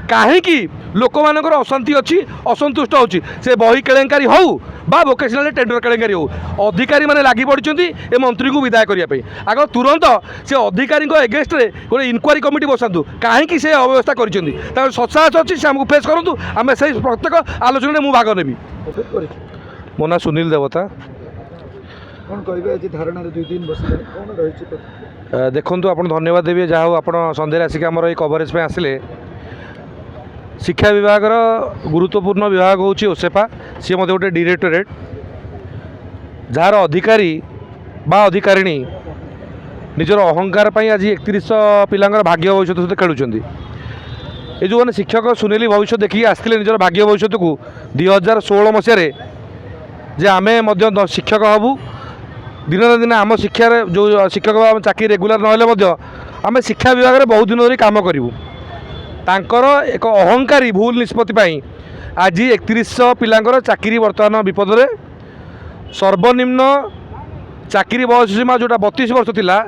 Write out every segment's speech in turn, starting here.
कहीं लोक मानकर अशांति अच्छी असंतुष्ट होची से बही केलेंकारी हो बा वोकेशनल टेंडर केलेंकारी हो अधिकारी मैंने लगी पड़ते ए मंत्री को विदाय करने आग तुरंत से अधिकारी एगेस्ट गोटे इनक्वारी कमिटी बसातु कहीं से अव्यवस्था कर सत्साहस अच्छी से आमको फेस करूँ आम से प्रत्येक आलोचना में भाग नेबी। मो ना सुनील देवता। देखु आप धन्यवाद देवी जहाँ आप सन्धे आसिक आम ये कवरेज पे आसिले। शिक्षा विभाग गुरुत्वपूर्ण विभाग हूँ ओसेपा सी गोटे डायरेक्टोरेट जार अधिकारी बा अधिकारिणी निजर अहंकार आज 31 पिलांकर भाग्य भविष्य सहित खेलुंट ये जो मैंने शिक्षक सुनेली भविष्य देखिए आसते निजर भाग्य भविष्य को 2016 मसीह जे आम शिक्षक हबू दिन दिन आम शिक्षार जो शिक्षक चाकरी रेगुलर ना आम शिक्षा विभाग में बहुत दिन धरी कम करूँ तांकर एक अहंकारी भूल निष्पत्ति आज 31 पिलांकर चाकरी बर्तमान विपद में सर्वनिम्न चाकरी बयस सीमा जोटा 32 वर्ष थिला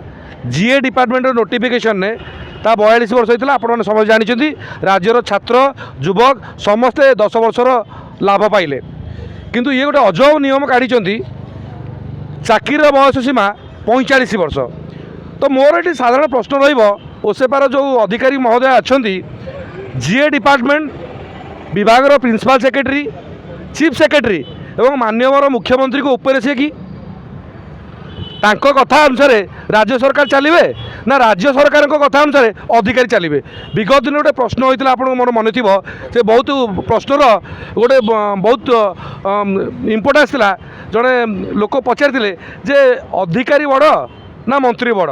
जीए डिपार्टमेंट नोटिफिकेशन ने ता 42 वर्ष होता आपने समझ जानते राज्यर छात्र युवक समस्ते 10 वर्षर लाभ पाइले किंतु ये गोटे अजब नियम काढ़ी चाकरी बयस सीमा 45 वर्ष। तो मोर ये साधारण प्रश्न रोसेपार जो अधिकारी महोदय अच्छा जीए डिपार्टमेंट विभाग प्रिंसिपल सेक्रेटरी चीफ सेक्रेटरी एवं माननीय मुख्यमंत्री को ऊपर से कि तांको कथा अनुसार राज्य सरकार चलिए ना राज्य सरकार कथा अनुसार अधिकारी चलिए। विगत दिन गोटे प्रश्न होता आप मोर मन थी से बहुत प्रश्नर गोटे बहुत इम्पोर्टान्स था जड़े लोक पचारि जे अधिकारी बड़ ना मंत्री बड़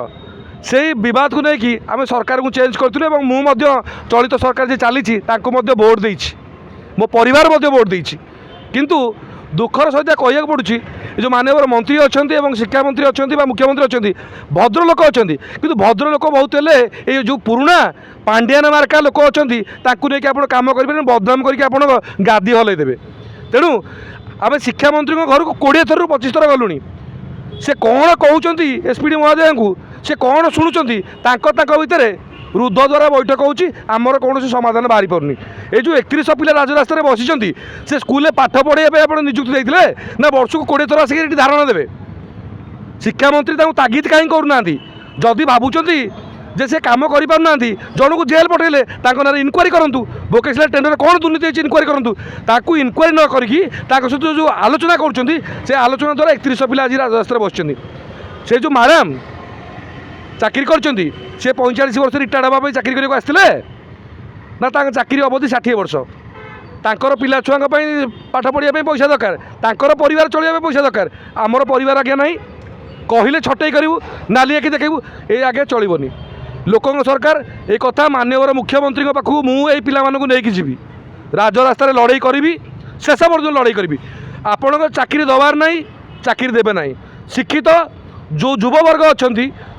से विवाद को लेकिन आम सरकार को चेंज करूँ मुझे चलित सरकार जी चली भोट दे मो परिवार भोट दे किंतु दुखर सहित कह पड़ुछि जो माननीय मंत्री अच्छा शिक्षा मंत्री अच्छा मुख्यमंत्री अच्छा भद्रलोक अच्छा कि भद्रलोक बहुत ये जो पुराणा पांड्यान मार्का लोक अच्छा नहीं आप कम करें बदनाम करके गादी हलईदेवे। तेणु आम शिक्षा मंत्री घर को 20 थर 25 थर गलुणी से कौन कहते एसपीडी महोदय को से कौन शुणुंट भितर रुद्ध द्वारा बैठक होमर कौन समाधान बाहरी पारनी ये जो 31 पिला राजरास्तार बसी से स्कूल पाठ पढ़ाई आप नियुक्ति देते ना वर्ष को 20 थर आसिक धारणा देवे शिक्षा मंत्री तागिद कहीं करूना जदि भावुंट जे से कम करना जन को जेल पठेले ना इनक्वारी करूँ वोकेशनल टेंडर कौन दुर्नीति होती इनक्वारी करूँ ताकू इनक्वारी न करी सहित जो आलोचना कर आलोचना द्वारा 31 पिला आज राजरास्तार बस से जो मैडम चाकरी कर 45 वर्ष रिटायर्ड हाँपाई चाकरी करने आसते ना चाकरी अवधि 60 वर्ष तांकर पिला छुआ पाठ पढ़ाई पैसा दरकार तांकर परिवार चलिए पैसा दरकार आमर परिवार आज्ञा ना कहले छटई करूँ नाली आखि देखू ये आगे चलनी लोक सरकार एक कथा माननीय मुख्यमंत्री पाखु मुझे पिलाମାନଙ୍କୁ ନେଇକି ଯିବି राजरास्तार लड़ाई करी शेष पर्यटन लड़ाई करी आपण चाकरी दबार ना चाकरी देवे ना शिक्षित जो युववर्ग अच्छा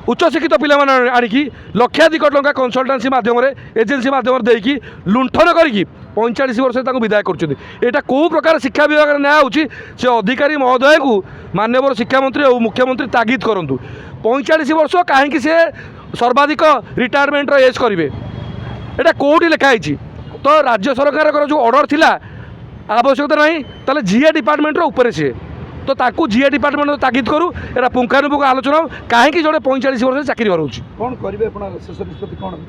उच्च शिक्षित पिला आणिकी लक्षाधिक टंका कनसल्टान्सी मध्यम एजेन्सी मध्यम देकी लुंठन करके 45 वर्ष विदाय कर कौ प्रकार शिक्षा विभाग न्याय होची से अधिकारी महोदय को माननीय शिक्षा मंत्री और मुख्यमंत्री तागिद करूँ 45 वर्ष कहीं से सर्वाधिक रिटायरमेंट एज करेंगे यहाँ कौटी लिखाई तो राज्य सरकार जो ऑर्डर थिला आवश्यकता नहीं ताले जीए डिपार्टमेंट ऊपर सी तो ताकू जीए डिपार्टमेंट तागिद करूँ एटा पुंखानुपुंख आलोचना कहीं जड़े 45 वर्ष चाकरी हरउछि कौन करेंगे शेष निष्पत्ति कौन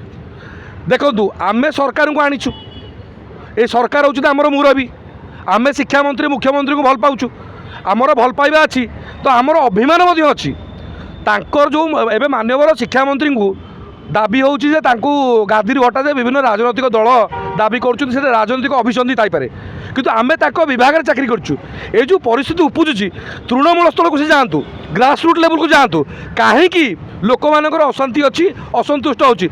देखु आमे सरकार को आनीचु ये सरकार हूँ आमर मुरबी आमे शिक्षा मंत्री मुख्यमंत्री को भल पाऊँ आमर भल पाइबा अच्छी तो आमर अभिमान अच्छी तांकर जो एवं माननीय शिक्षा मंत्री को दाबी होची जे तांकू गादी हटा जाए विभिन्न राजनैतिक दल दाबी करुँच राजनैतिक अभिसंधि थाईपे किंतु आमे ताको विभाग में चाकरी करूँ ये जो परिस्थिति उपजुची तृणमूल स्थल को से जातु ग्रासरूट लेवल को जातु कहीं लोक मानकर अशांति अच्छी असंतुष्ट होची।